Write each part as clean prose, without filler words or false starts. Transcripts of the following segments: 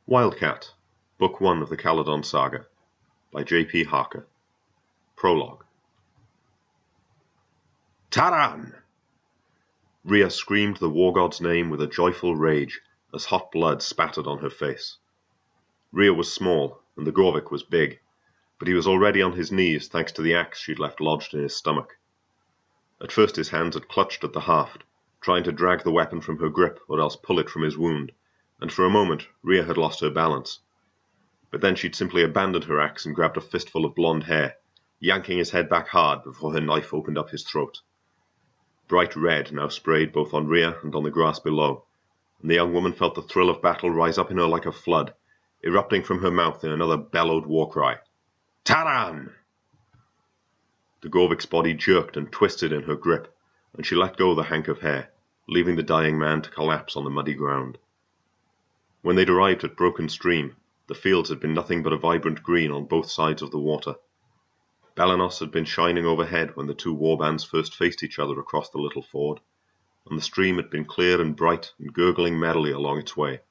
Wildcat, Book 1 of the Caledon Saga, by J.P. Harker. Prologue. Taran! Rhea screamed the war god's name with a joyful rage as hot blood spattered on her face. Rhea was small, and the Gorvik was big, but he was already on his knees thanks to the axe she'd left lodged in his stomach. At first his hands had clutched at the haft, trying to drag the weapon from her grip or else pull it from his wound, and for a moment Rhea had lost her balance. But then she'd simply abandoned her axe and grabbed a fistful of blonde hair, yanking his head back hard before her knife opened up his throat. Bright red now sprayed both on Rhea and on the grass below, and the young woman felt the thrill of battle rise up in her like a flood, erupting from her mouth in another bellowed war cry. Taran! The Gorvik's body jerked and twisted in her grip, and she let go the hank of hair, leaving the dying man to collapse on the muddy ground. When they'd arrived at Broken Stream, the fields had been nothing but a vibrant green on both sides of the water. Balanos had been shining overhead when the two warbands first faced each other across the little ford, and the stream had been clear and bright and gurgling merrily along its way.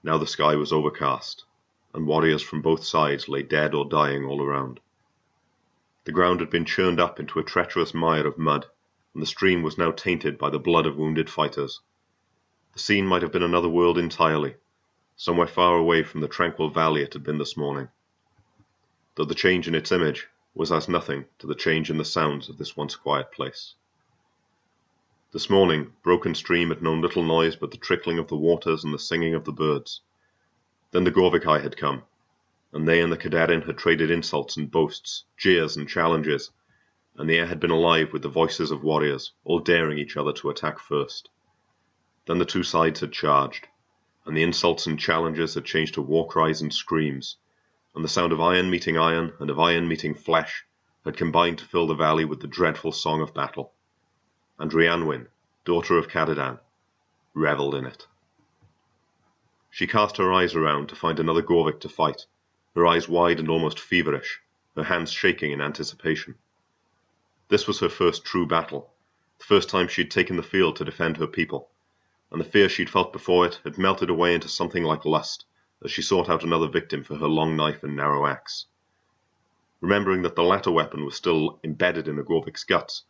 Now the sky was overcast, and warriors from both sides lay dead or dying all around. The ground had been churned up into a treacherous mire of mud, and the stream was now tainted by the blood of wounded fighters. The scene might have been another world entirely, somewhere far away from the tranquil valley it had been this morning, though the change in its image was as nothing to the change in the sounds of this once quiet place. This morning, Broken Stream had known little noise but the trickling of the waters and the singing of the birds. Then the Gorvikai had come, and they and the Kadarin had traded insults and boasts, jeers and challenges, and the air had been alive with the voices of warriors, all daring each other to attack first. Then the two sides had charged, and the insults and challenges had changed to war cries and screams, and the sound of iron meeting iron and of iron meeting flesh had combined to fill the valley with the dreadful song of battle. And Rhianwen, daughter of Cadadan, revelled in it. She cast her eyes around to find another Gorvik to fight, her eyes wide and almost feverish, her hands shaking in anticipation. This was her first true battle, the first time she'd taken the field to defend her people, and the fear she'd felt before it had melted away into something like lust as she sought out another victim for her long knife and narrow axe. Remembering that the latter weapon was still embedded in the Gorvik's guts,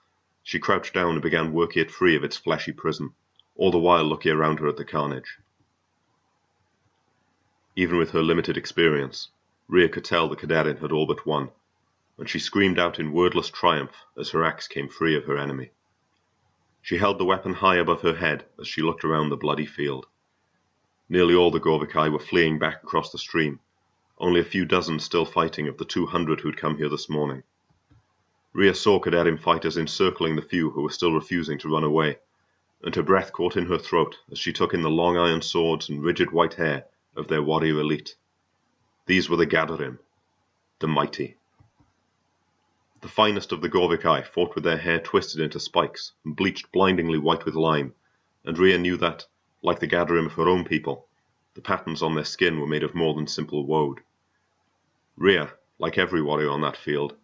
she crouched down and began working it free of its fleshy prison, all the while looking around her at the carnage. Even with her limited experience, Rhea could tell the Kadarin had all but won, and she screamed out in wordless triumph as her axe came free of her enemy. She held the weapon high above her head as she looked around the bloody field. Nearly all the Gorvikai were fleeing back across the stream, only a few dozen still fighting of the 200 who'd come here this morning. Rhea saw Kadarin fighters encircling the few who were still refusing to run away, and her breath caught in her throat as she took in the long iron swords and rigid white hair of their warrior elite. These were the Gadarim, the mighty. The finest of the Gorvikai fought with their hair twisted into spikes and bleached blindingly white with lime, and Rhea knew that, like the Gadarim of her own people, the patterns on their skin were made of more than simple woad. Rhea, like every warrior on that field,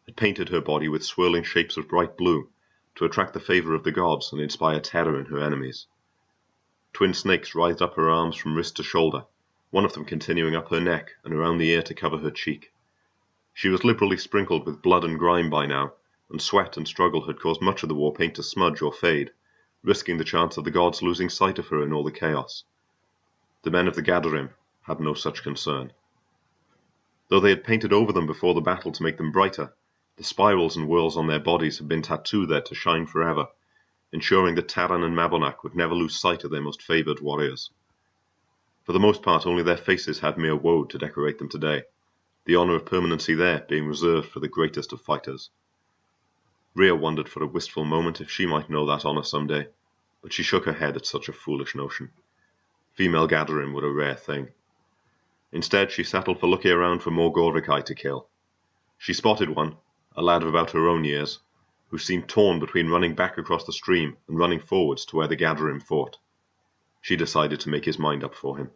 had painted her body with swirling shapes of bright blue to attract the favour of the gods and inspire terror in her enemies. Twin snakes writhed up her arms from wrist to shoulder, one of them continuing up her neck and around the ear to cover her cheek. She was liberally sprinkled with blood and grime by now, and sweat and struggle had caused much of the war paint to smudge or fade, risking the chance of the gods losing sight of her in all the chaos. The men of the Gadarim had no such concern. Though they had painted over them before the battle to make them brighter, the spirals and whorls on their bodies had been tattooed there to shine forever, ensuring that Taran and Mabonak would never lose sight of their most favoured warriors. For the most part, only their faces had mere woad to decorate them today, the honour of permanency there being reserved for the greatest of fighters. Rhea wondered for a wistful moment if she might know that honour some day, but she shook her head at such a foolish notion. Female Gadarim were a rare thing. Instead, she settled for looking around for more Gorvikai to kill. She spotted one, a lad of about her own years, who seemed torn between running back across the stream and running forwards to where the Gadarim fought. She decided to make his mind up for him.